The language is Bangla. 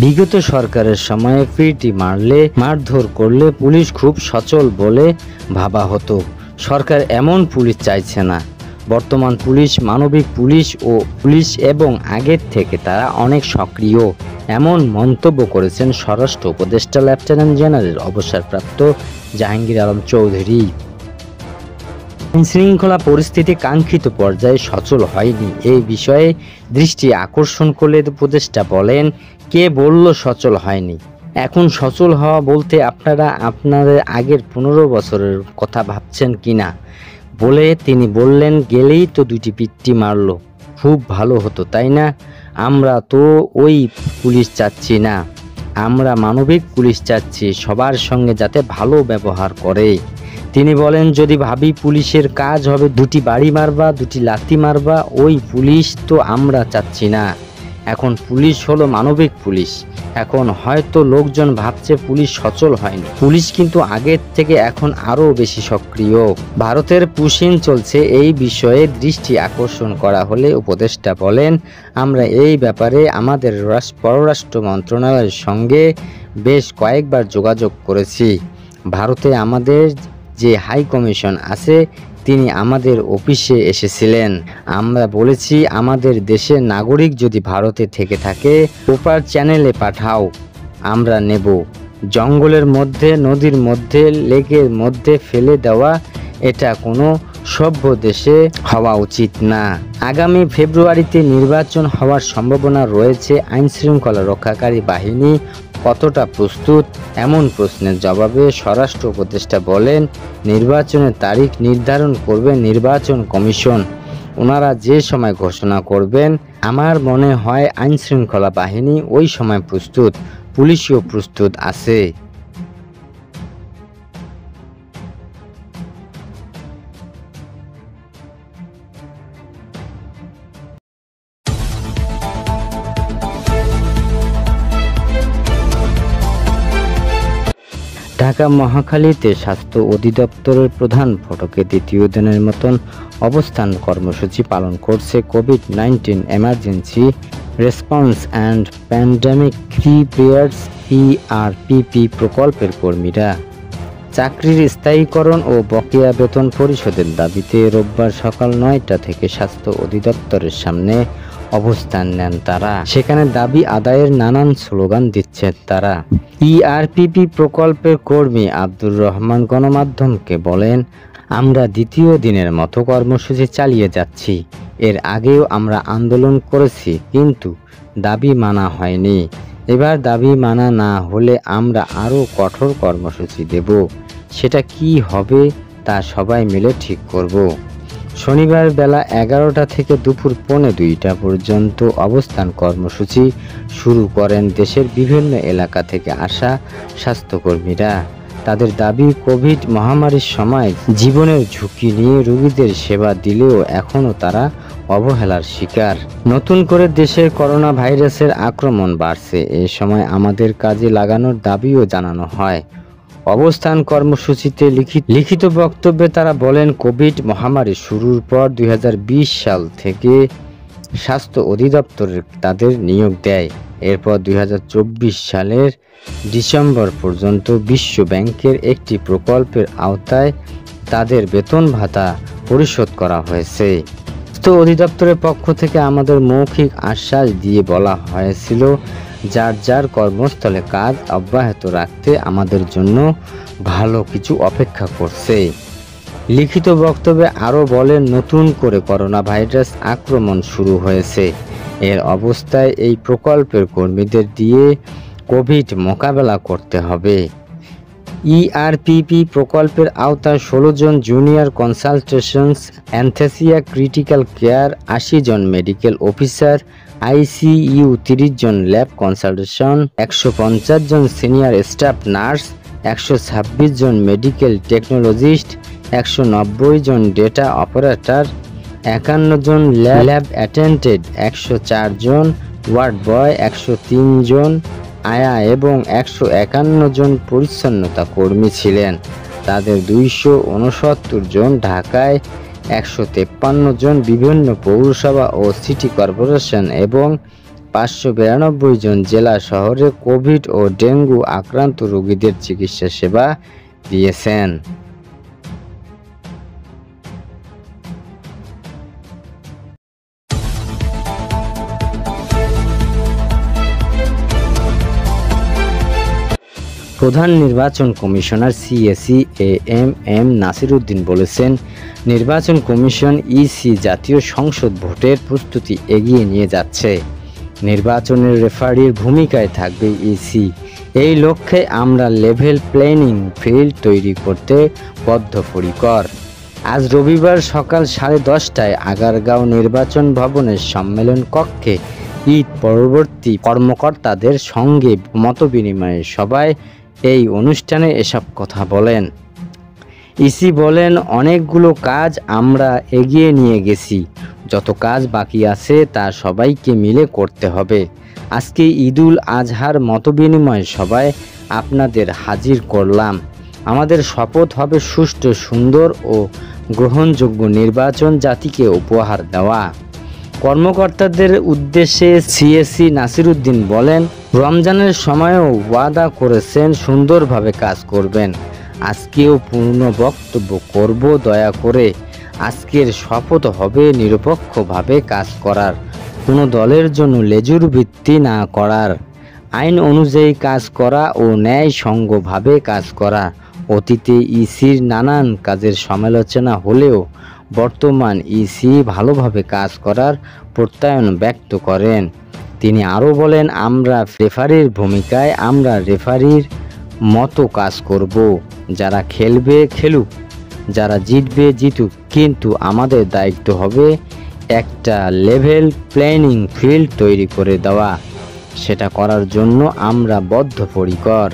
বিগত সরকারের সময়ে পিটি মারলে মারধর করলে পুলিশ খুব সচল বলে ভাবা হতো। সরকার এমন পুলিশ চাইছে না। বর্তমান পুলিশ মানবিক পুলিশ এবং আগের থেকে তারা অনেক সক্রিয়, এমন মন্তব্য করেছেন স্বরাষ্ট্র উপদেষ্টা লেফটেন্যান্ট জেনারেল অবসরপ্রাপ্ত জাহাঙ্গীর আলম চৌধুরী। আইনশৃঙ্খলা পরিস্থিতি কাঙ্ক্ষিত পর্যায়ে সচল হয়নি, এই বিষয়ে দৃষ্টি আকর্ষণ করলে উপদেষ্টা বলেন, কে বলল সচল হয়নি? এখন সচল হওয়া বলতে আপনারা আপনাদের আগের 15 বছরের কথা ভাবছেন কিনা বলে তিনি বললেন, গেলেই তো 2টি পিটি মারলো, খুব ভালো হতো তাই না? আমরা তো ওই পুলিশ চাচ্ছি না, আমরা মানবিক পুলিশ চাচ্ছি, সবার সঙ্গে যাতে ভালো ব্যবহার করে। তিনি বলেন, যদি ভাবি পুলিশের কাজ হবে 2টি বাড়ি মারবা, 2টি লাথি মারবা, ওই পুলিশ তো আমরা চাচ্ছি না। এখন পুলিশ হলো মানবিক পুলিশ। এখন হয়তো লোকজন ভাবছে পুলিশ সচল হয়নি, পুলিশ কিন্তু আগের থেকে এখন আরো বেশি সক্রিয়। ভারতের পুশিং চলছে, এই বিষয়ে দৃষ্টি আকর্ষণ করা হলে উপদেষ্টা বলেন, আমরা এই ব্যাপারে আমাদের পররাষ্ট্র মন্ত্রণালয়ের সঙ্গে বেশ কয়েকবার যোগাযোগ করেছি। ভারতে আমাদের যে হাই কমিশন আছে তিনি আমাদের অফিসে এসেছিলেন। আমরা বলেছি, আমাদের দেশের নাগরিক যদি ভারতে থেকে থাকে প্রপার চ্যানেলে পাঠাও, আমরা নেব। জঙ্গলের মধ্যে, নদীর মধ্যে, লেকের মধ্যে ফেলে দেওয়া এটা কোনো সভ্য দেশে হওয়া উচিত না। আগামী ফেব্রুয়ারিতে নির্বাচন হওয়ার সম্ভাবনা রয়েছে, আইনশৃঙ্খলা রক্ষাকারী বাহিনী কতটা প্রস্তুত? এমন প্রশ্নের জবাবে স্বরাষ্ট্র উপদেষ্টা বলেন, নির্বাচনের তারিখ নির্ধারণ করবে নির্বাচন কমিশন, ওনারা যে সময় ঘোষণা করবেন। আমার মনে হয় আইনশৃঙ্খলা বাহিনী ওই সময় প্রস্তুত, পুলিশও প্রস্তুত আছে। ঢাকা মহাখালীতে স্বাস্থ্য অধিদপ্তরের প্রধান ফটকে দ্বিতীয় দিনের মতন অবস্থান কর্মসূচি পালন করছে কোভিড-19 emergency response and pandemic preparedness ERPP প্রকল্পের কর্মীরা। চাকরির স্থায়ীকরণ ও বকেয়া বেতন পরিশোধের দাবিতে রোববার সকাল 9টা থেকে স্বাস্থ্য অধিদপ্তরের সামনে অবস্থান নেন তারা। সেখানে দাবি আদায়ের নানান স্লোগান দিচ্ছেন তারা। ERPP প্রকল্পের কর্মী আব্দুর রহমান গণমাধ্যমকে বলেন, আমরা দ্বিতীয় দিনের মতো কর্মসূচি চালিয়ে যাচ্ছি। এর আগেও আমরা আন্দোলন করেছি, কিন্তু দাবি মানা হয়নি। এবার দাবি মানা না হলে আমরা আরও কঠোর কর্মসূচি দেব। সেটা কি হবে তা সবাই মিলে ঠিক করব। শনিবার বেলা 11টা থেকে দুপুর 1:45 পর্যন্ত অবস্থান কর্মসূচি শুরু করেন দেশের বিভিন্ন এলাকা থেকে আসা স্বাস্থ্যকর্মীরা। তাদের দাবি, কোভিড মহামারীর সময় জীবনের ঝুঁকি নিয়ে রোগীদের সেবা দিলেও এখনও তারা অবহেলার শিকার। নতুন করে দেশের করোনা ভাইরাসের আক্রমণ বাড়ছে, এ সময় আমাদের কাজে লাগানোর দাবিও জানানো হয়। অবস্থান কর্মসূচিতে লিখিত বক্তব্যে তারা বলেন, কোভিড মহামারী শুরুর পর 2020 সাল থেকে স্বাস্থ্য অধিদপ্তর তাদের নিয়োগ দেয়। এরপর 2024 সালের ডিসেম্বর পর্যন্ত বিশ্ব ব্যাংকের একটি প্রকল্পের আওতায় তাদের বেতন ভাতা পরিশোধ করা হয়েছে। স্বাস্থ্য অধিদপ্তরের পক্ষ থেকে আমাদের মৌখিক আশ্বাস দিয়ে বলা হয়েছিল, যার যার কর্মস্থলে কাজ অব্যাহত রাখতে আমাদের জন্য ভালো কিছু অপেক্ষা করছে। লিখিত বক্তব্যে আরও বলেন, নতুন করে করোনা ভাইরাস আক্রমণ শুরু হয়েছে। এর অবস্থায় এই প্রকল্পের কর্মীদের দিয়ে কোভিড মোকাবেলা করতে হবে। ERPP প্রকল্পের আওতায় 16 জন junior consultations anaesthesia critical care, 80 জন মেডিকেল অফিসার, ICU 30 জন ল্যাব কনসালটেশন, 150 জন সিনিয়র স্টাফ নার্স, 126 জন মেডিকেল টেকনোলজিস্ট, 190 জন ডেটা অপারেটর, 51 জন ল্যাব অ্যাটেন্ডেন্ট, 104 জন ওয়ার্ড বয়, 103 জন আয়া এবং 151 জন পরিচ্ছন্নতা কর্মী ছিলেন। তাদের 269 জন ঢাকায়, 153 জন বিভিন্ন পৌরসভা ও সিটি কর্পোরেশন এবং 592 জন জেলা শহরে কোভিড ও ডেঙ্গু আক্রান্ত রোগীদের চিকিৎসা সেবা দিয়েছেন। প্রধান নির্বাচন commissioner CEC M Nasir Uddin বলেছেন, নির্বাচন কমিশন ইসি জাতীয় সংসদ ভোটের প্রস্তুতি এগিয়ে নিয়ে যাচ্ছে। নির্বাচনের রেফারির ভূমিকায় থাকবে ইসি। এই লক্ষ্যে আমরা লেভেল প্লেইং ফিল্ড তৈরি করতে বদ্ধপরিকর। আজ রবিবার সকাল 10:30টায় আগারগাঁও নির্বাচন ভবনের সম্মেলন কক্ষে ঈদ পরবর্তী কর্মকর্তাদের সঙ্গে মতবিনিময়ের সভায় এই অনুষ্ঠানে এসব কথা বলেন। ইসি বলেন, অনেকগুলো কাজ আমরা এগিয়ে নিয়ে গেছি, যত কাজ বাকি আছে তা সবাইকে মিলে করতে হবে। আজকে ঈদুল আজহার মতবিনিময় সভায় আপনাদের হাজির করলাম। আমাদের শপথ হবে সুষ্ঠু, সুন্দর ও গ্রহণযোগ্য নির্বাচন জাতিকে উপহার দেওয়া। কর্মকর্তাদের উদ্দেশ্যে সিএসি নাসির উদ্দিন বলেন, রমজানের সময়ও ওয়াদা করেছেন সুন্দরভাবে কাজ করবেন। আজকেও পূর্ণ বক্তব্য করব। দয়া করে আজকের শপথ হবে নিরপেক্ষভাবে কাজ করার, কোনো দলের জন্য লেজুর ভিত্তি না করার, আইন অনুযায়ী কাজ করা ও ন্যায়সঙ্গতভাবে কাজ করা। অতীতে ইসির নানান কাজের সমালোচনা হলেও বর্তমান ইসি ভালোভাবে কাজ করার প্রত্যয়ন ব্যক্ত করেন। তিনি আরও বলেন, আমরা রেফারির ভূমিকায় আমরা রেফারির মতো কাজ করব। যারা খেলবে খেলুক, যারা জিতবে জিতুক, কিন্তু আমাদের দায়িত্ব হবে একটা লেভেল প্লেইং ফিল্ড তৈরি করে দেওয়া। সেটা করার জন্য আমরা বদ্ধপরিকর।